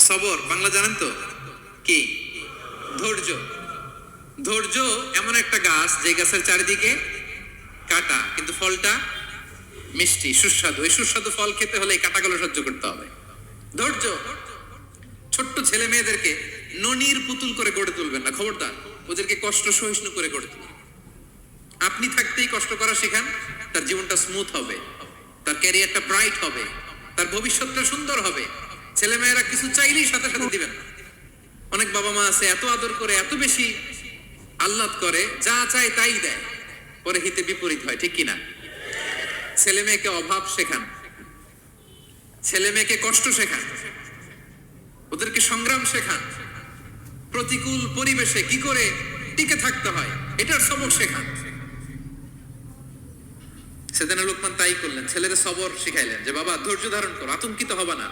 সবর বাংলা জানেন তো কি? ধৈর্য। ধৈর্য এমন একটা গাছ যে গাছের চারিদিকে কাঁটা, কিন্তু ফলটা মিষ্টি সুস্বাদু। এই সুস্বাদু ফল খেতে হলে এই কাঁটাগুলো সহ্য করতে হবে। ধৈর্য। ছোট্ট ছেলে মেয়েদেরকে ননির পুতুল করে গড়ে তুলবেন না, খবরদার। ওদেরকে কষ্ট সহিষ্ণু করে গড়ে তুলবেন। আপনি থাকতেই কষ্ট করা শেখান, তার জীবনটা স্মুথ হবে, তার ক্যারিয়ারটা ব্রাইট হবে, তার ভবিষ্যৎটা সুন্দর হবে। ছেলে মেয়েরা কিছু চাইলেই সাথে সাথে দিবেন না। অনেক বাবা মা আছে এত আদর করে, এত বেশি আহ্লাদ করে, যা চায় তাই দেয়, পরে হিতে বিপরীত হয়, ঠিক কিনা? ছেলে মেয়েকে অভাব শেখান, ছেলে মেয়েকে কষ্ট শেখান, ওদেরকে সংগ্রাম শেখান, প্রতিকূল পরিবেশে কি করে টিকে থাকতে হয় এটার সবক শেখান। সেদিন লোকমান তাই করলেন, ছেলেরা সবর শিখাইলেন যে বাবা ধৈর্য ধারণ করো, আতঙ্কিত হবা না।